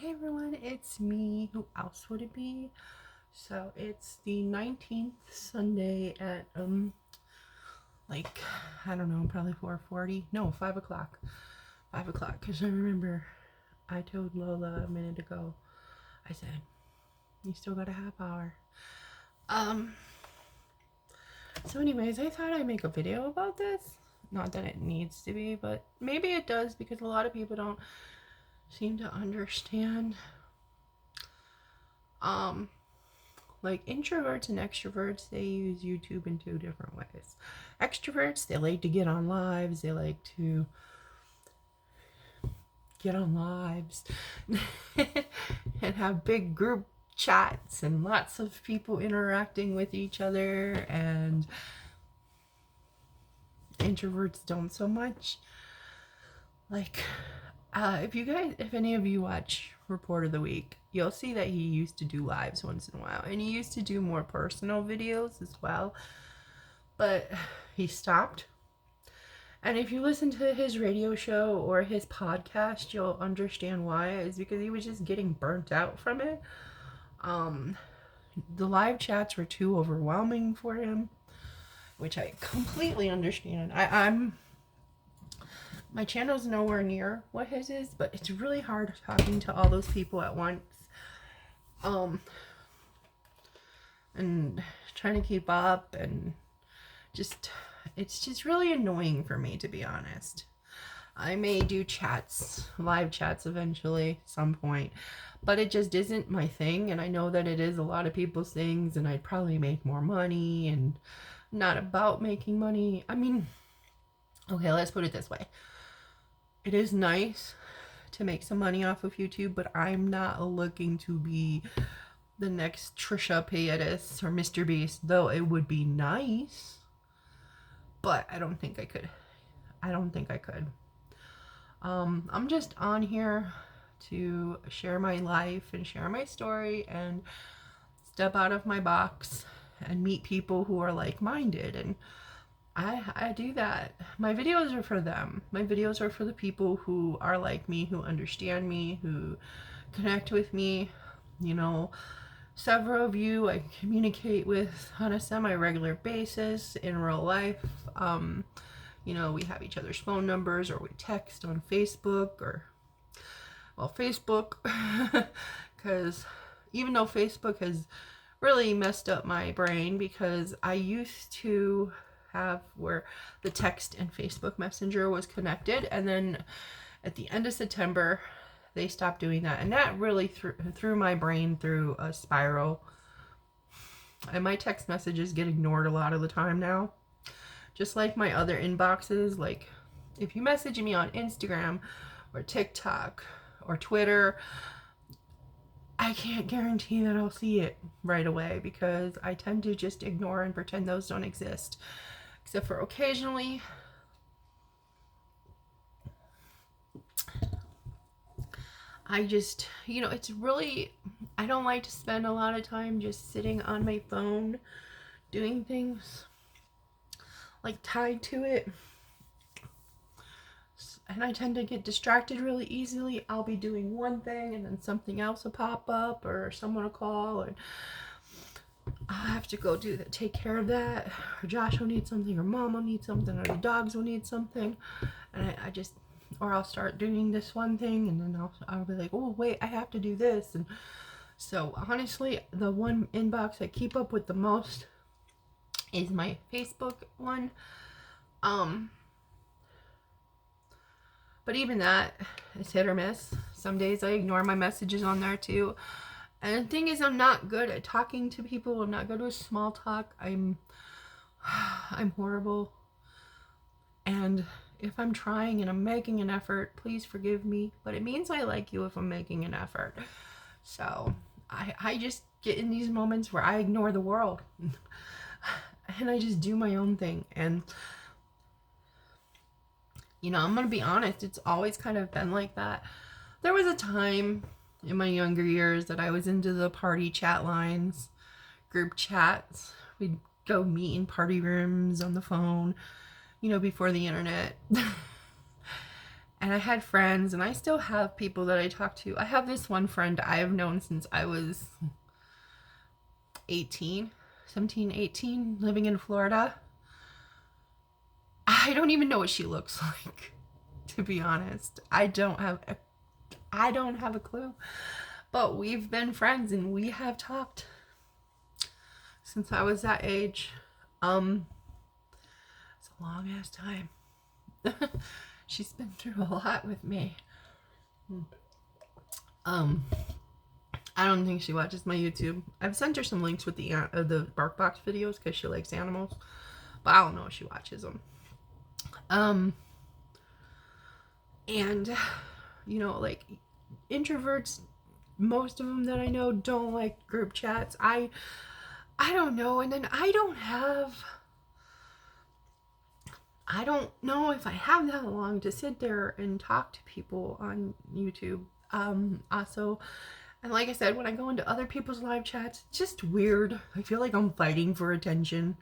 Hey everyone, it's me. Who else would it be? So it's the 19th Sunday at like I don't know, probably 4:40. No, 5 o'clock. 5 o'clock, because I remember I told Lola a minute ago. I said, you still got a half hour. Um so anyways, I thought I'd make a video about this. Not that it needs to be, but maybe it does, because a lot of people don't seem to understand like introverts and extroverts, they use YouTube in two different ways. Extroverts, they like to get on lives, and have big group chats and lots of people interacting with each other, and introverts don't so much. Like, if any of you watch Report of the Week, you'll see that he used to do lives once in a while, and he used to do more personal videos as well, but he stopped. And if you listen to his radio show or his podcast, you'll understand why. It's because he was just getting burnt out from it. The live chats were too overwhelming for him, which I completely understand. My channel's nowhere near what his is, but it's really hard talking to all those people at once. And trying to keep up, and it's just really annoying for me, to be honest. I may do live chats eventually, some point, but it just isn't my thing, and I know that it is a lot of people's things, and I'd probably make more money, and not about making money. I mean, okay, let's put it this way. It is nice to make some money off of YouTube, but I'm not looking to be the next Trisha Paytas or Mr. Beast, though it would be nice, but I don't think I could. I'm just on here to share my life and share my story and step out of my box and meet people who are like-minded, and I do that. My videos are for them. My videos are for the people who are like me, who understand me, who connect with me. You know, several of you I communicate with on a semi-regular basis in real life. You know, we have each other's phone numbers, or we text on Facebook, or, well, Facebook, because even though Facebook has really messed up my brain, because I used to have where the text and Facebook Messenger was connected, and then at the end of September they stopped doing that, and that really threw my brain through a spiral, and my text messages get ignored a lot of the time now, just like my other inboxes. Like, if you message me on Instagram or TikTok or Twitter, I can't guarantee that I'll see it right away, because I tend to just ignore and pretend those don't exist, except for occasionally. I just, it's really, I don't like to spend a lot of time just sitting on my phone doing things like tied to it, and I tend to get distracted really easily. I'll be doing one thing and then something else will pop up, or someone will call, and I'll have to go take care of that, or Josh will need something, or Mom will need something, or the dogs will need something, and or I'll start doing this one thing, and then I'll be like, oh wait, I have to do this. And so honestly, the one inbox I keep up with the most is my Facebook one. But even that is hit or miss. Some days I ignore my messages on there too. And the thing is, I'm not good at talking to people. I'm not good with small talk. I'm horrible. And if I'm trying and I'm making an effort, please forgive me. But it means I like you if I'm making an effort. So I just get in these moments where I ignore the world. And I just do my own thing. And, I'm going to be honest, it's always kind of been like that. There was a time in my younger years that I was into the party chat lines, group chats. We'd go meet in party rooms on the phone, before the internet. And I had friends, and I still have people that I talk to. I have this one friend I've known since I was 18, 17, 18, living in Florida. I don't even know what she looks like, to be honest. I don't have a clue. But we've been friends and we have talked since I was that age. It's a long ass time. She's been through a lot with me. I don't think she watches my YouTube. I've sent her some links with the Bark Box videos because she likes animals, but I don't know if she watches them. And you know, like, introverts, most of them that I know don't like group chats. I don't know, and then I don't know if I have that long to sit there and talk to people on YouTube. Also, and like I said, when I go into other people's live chats, it's just weird. I feel like I'm fighting for attention.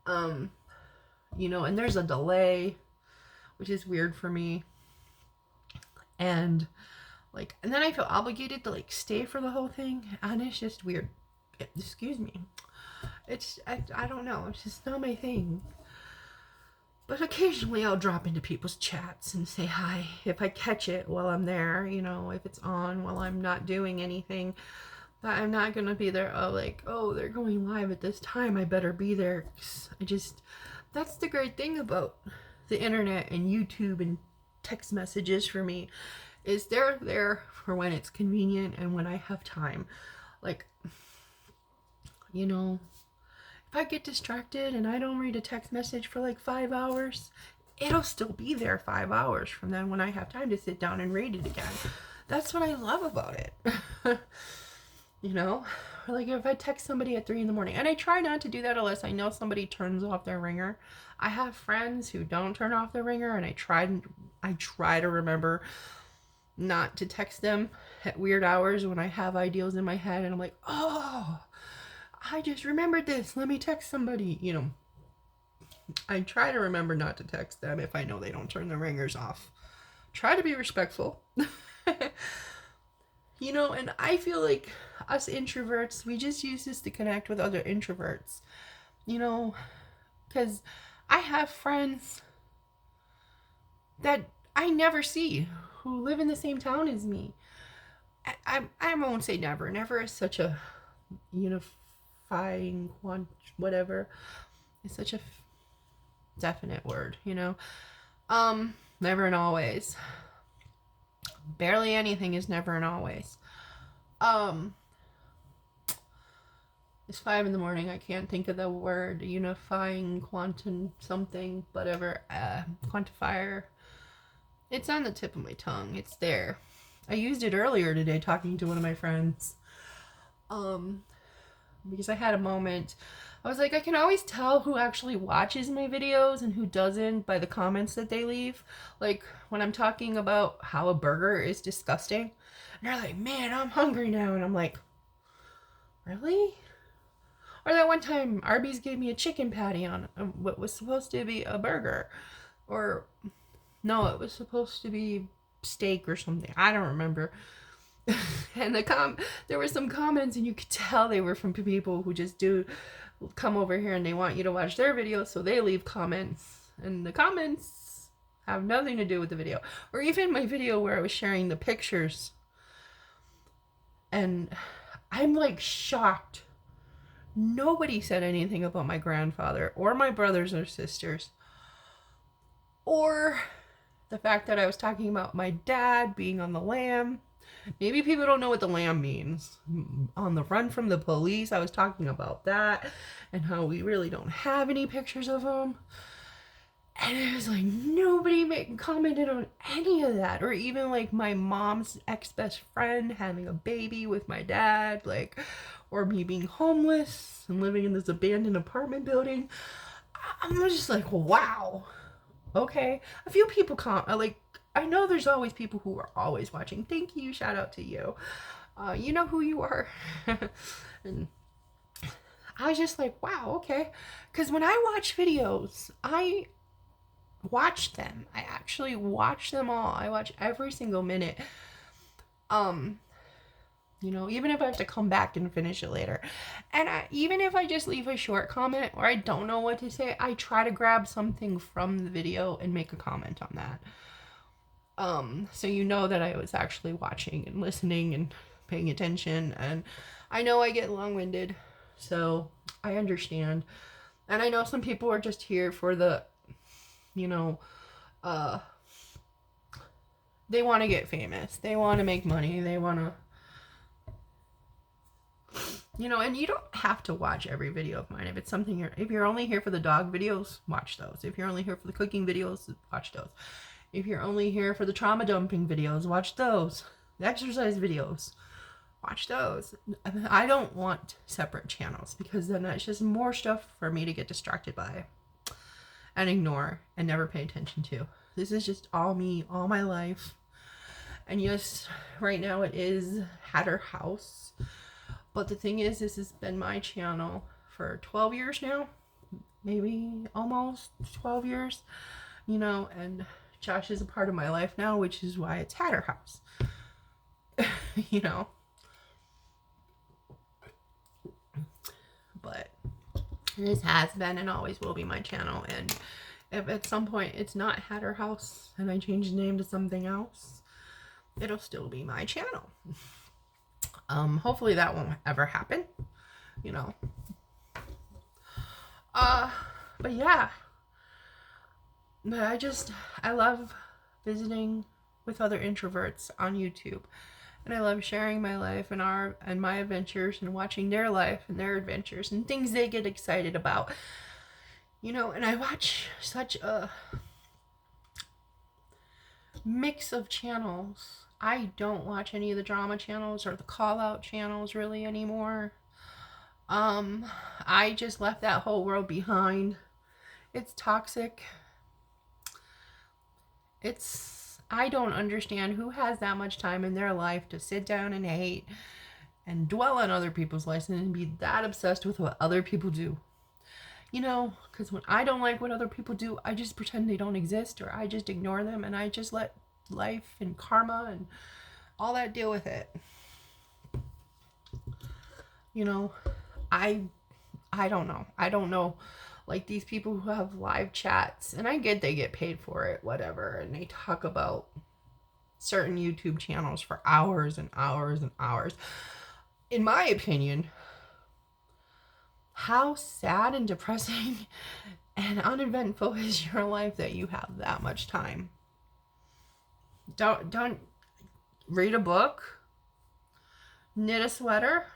You know, and there's a delay, which is weird for me. And like, and then I feel obligated to like stay for the whole thing, and it's just weird. Excuse me. I don't know. It's just not my thing. But occasionally I'll drop into people's chats and say hi if I catch it while I'm there, you know, if it's on while I'm not doing anything. But I'm not going to be there, oh, they're going live at this time, I better be there. That's the great thing about the internet and YouTube and text messages for me, is they're there for when it's convenient and when I have time. Like, you know, if I get distracted and I don't read a text message for like 5 hours, it'll still be there 5 hours from then when I have time to sit down and read it again. That's what I love about it. You know, or like if I text somebody at 3 a.m, and I try not to do that unless I know somebody turns off their ringer. I have friends who don't turn off their ringer, and I try to remember not to text them at weird hours when I have ideas in my head and I'm like, oh, I just remembered this, let me text somebody, you know. I try to remember not to text them if I know they don't turn their ringers off. Try to be respectful. You know, and I feel like us introverts, we just use this to connect with other introverts. You know, because I have friends that I never see who live in the same town as me. I won't say never. Never is such a unifying whatever. It's such a definite word, you know. Never and always. Barely anything is never and always. It's 5 a.m. I can't think of the word. Unifying, quantum something, whatever. Quantifier. It's on the tip of my tongue. It's there. I used it earlier today talking to one of my friends. Because I had a moment. I was like, I can always tell who actually watches my videos and who doesn't by the comments that they leave. Like, when I'm talking about how a burger is disgusting, and they're like, man, I'm hungry now. And I'm like, really? Or that one time, Arby's gave me a chicken patty on what was supposed to be a burger. Or, no, it was supposed to be steak or something. I don't remember. And there were some comments, and you could tell they were from people who just come over here and they want you to watch their videos, so they leave comments, and the comments have nothing to do with the video. Or even my video where I was sharing the pictures, and I'm like shocked. Nobody said anything about my grandfather or my brothers or sisters, or the fact that I was talking about my dad being on the lam. Maybe people don't know what the lamb means. On the run from the police, I was talking about that and how we really don't have any pictures of him. And it was like nobody commented on any of that. Or even like my mom's ex-best friend having a baby with my dad, like, or me being homeless and living in this abandoned apartment building. I'm just like, wow. Okay. A few people I know there's always people who are always watching. Thank you. Shout out to you. You know who you are. And I was just like, wow, okay. Because when I watch videos, I watch them. I actually watch them all. I watch every single minute. You know, even if I have to come back and finish it later. And even if I just leave a short comment or I don't know what to say, I try to grab something from the video and make a comment on that. So you know that I was actually watching and listening and paying attention. And I know I get long-winded, so I understand. And I know some people are just here for the, you know, they want to get famous. They want to make money. They want to, you know, and you don't have to watch every video of mine. If it's something if you're only here for the dog videos, watch those. If you're only here for the cooking videos, watch those. If you're only here for the trauma dumping videos, watch those. The exercise videos, watch those. I don't want separate channels because then that's just more stuff for me to get distracted by and ignore and never pay attention to. This is just all me, all my life. And yes, right now it is Hatter House. But the thing is, this has been my channel for 12 years now. Maybe almost 12 years. You know, and Josh is a part of my life now, which is why it's Hatter House. You know. But this has been and always will be my channel. And if at some point it's not Hatter House and I change the name to something else, it'll still be my channel. Hopefully that won't ever happen, you know. But yeah. But I love visiting with other introverts on YouTube. And I love sharing my life and my adventures and watching their life and their adventures and things they get excited about. You know, and I watch such a mix of channels. I don't watch any of the drama channels or the call out channels really anymore. I just left that whole world behind. It's toxic. I don't understand who has that much time in their life to sit down and hate and dwell on other people's lives and be that obsessed with what other people do. You know, because when I don't like what other people do, I just pretend they don't exist or I just ignore them and I just let life and karma and all that deal with it. You know, I don't know. I don't know. Like these people who have live chats, and I get they get paid for it, whatever, and they talk about certain YouTube channels for hours and hours and hours. In my opinion, how sad and depressing and uneventful is your life that you have that much time? Don't read a book, knit a sweater,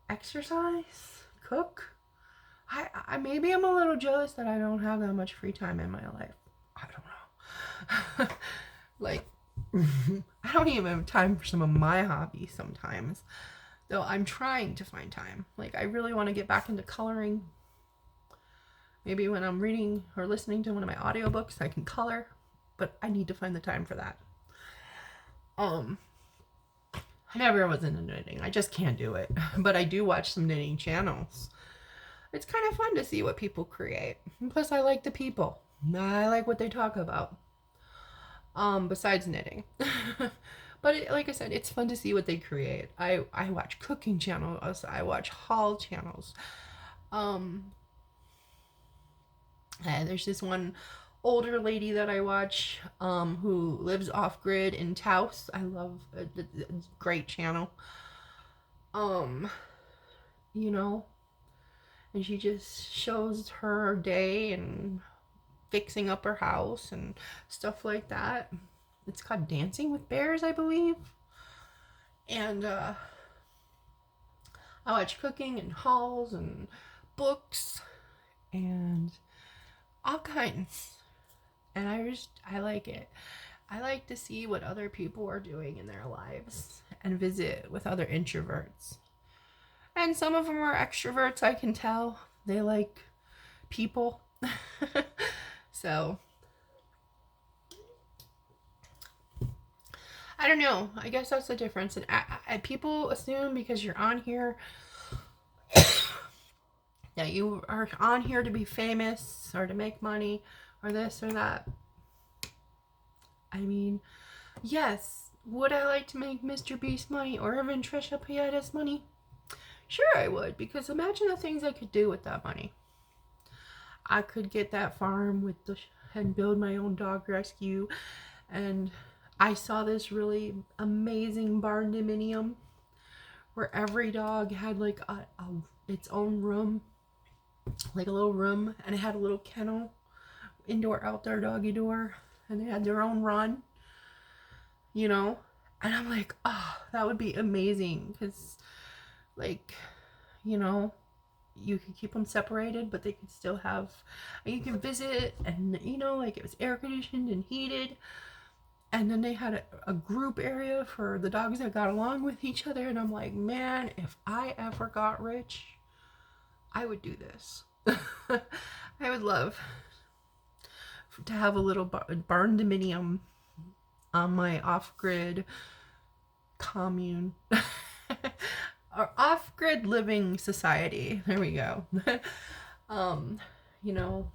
exercise, cook. I maybe I'm a little jealous that I don't have that much free time in my life. I don't know. Like, I don't even have time for some of my hobbies sometimes. Though I'm trying to find time. Like, I really want to get back into coloring. Maybe when I'm reading or listening to one of my audiobooks, I can color. But I need to find the time for that. I never was into knitting. I just can't do it. But I do watch some knitting channels. It's kind of fun to see what people create. And plus, I like the people. I like what they talk about. Besides knitting. But like I said, it's fun to see what they create. I watch cooking channels. I watch haul channels. There's this one older lady that I watch who lives off grid in Taos. I love it. It's a great channel. You know, and she just shows her day and fixing up her house and stuff like that. It's called Dancing with Bears, I believe. And I watch cooking and hauls and books and all kinds. And I like it. I like to see what other people are doing in their lives and visit with other introverts. And some of them are extroverts, I can tell. They like people. So, I don't know. I guess that's the difference. And people assume because you're on here that you are on here to be famous or to make money or this or that. I mean, yes, would I like to make Mr. Beast money or even Trisha Paytas money? Sure I would, because imagine the things I could do with that money. I could get that farm with and build my own dog rescue. And I saw this really amazing barn dominium where every dog had like its own room, like a little room, and it had a little kennel, indoor, outdoor, doggy door, and they had their own run, you know. And I'm like, oh, that would be amazing, because, like, you know, you could keep them separated, but they could still have, and you can visit, and, you know, like, it was air conditioned and heated. And then they had a group area for the dogs that got along with each other. And I'm like, man, if I ever got rich, I would do this. I would love to have a little barn dominium on my off-grid commune. Or off-grid living society. There we go. You know,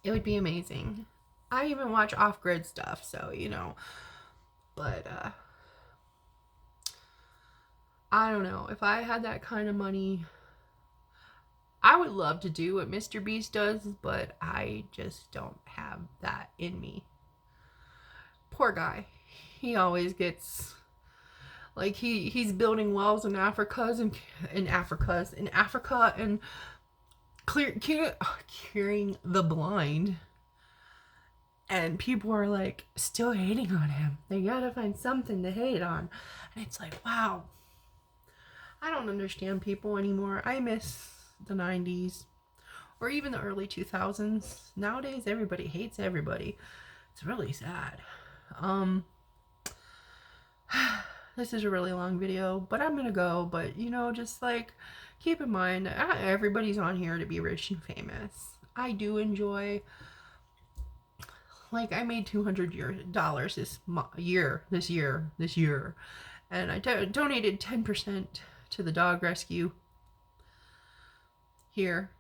it would be amazing. I even watch off-grid stuff, so, you know, but, I don't know, if I had that kind of money, I would love to do what Mr. Beast does, but I just don't have that in me. Poor guy. He always gets, like, he's building wells in Africa and curing the blind. And people are, like, still hating on him. They gotta find something to hate on. And it's like, wow. I don't understand people anymore. I miss the 90s. Or even the early 2000s. Nowadays, everybody hates everybody. It's really sad. This is a really long video, but I'm gonna go. But, you know, just, like, keep in mind, everybody's on here to be rich and famous. I do enjoy... Like, I made $200 this year, and I donated 10% to the dog rescue here.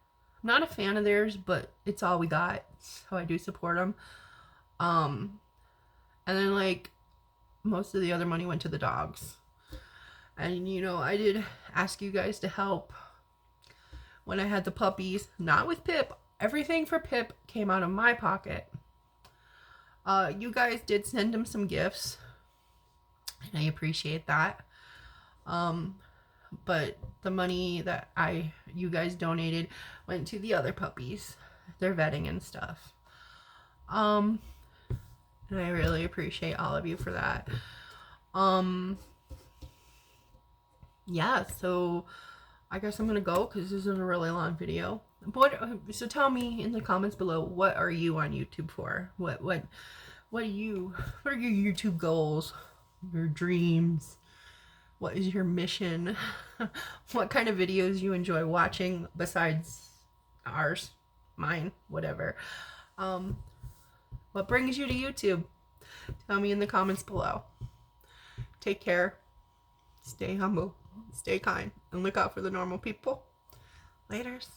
I'm not a fan of theirs, but it's all we got, so I do support them. And then, like, most of the other money went to the dogs. And, you know, I did ask you guys to help when I had the puppies, not with Pip. Everything for Pip came out of my pocket. You guys did send him some gifts, and I appreciate that. But the money that you guys donated went to the other puppies, their vetting and stuff. And I really appreciate all of you for that. Yeah, so I guess I'm gonna go because this is a really long video. So tell me in the comments below, what are you on YouTube for? What are your YouTube goals? Your dreams? What is your mission? What kind of videos you enjoy watching besides ours, mine, whatever. What brings you to YouTube? Tell me in the comments below. Take care. Stay humble. Stay kind. And look out for the normal people. Laters.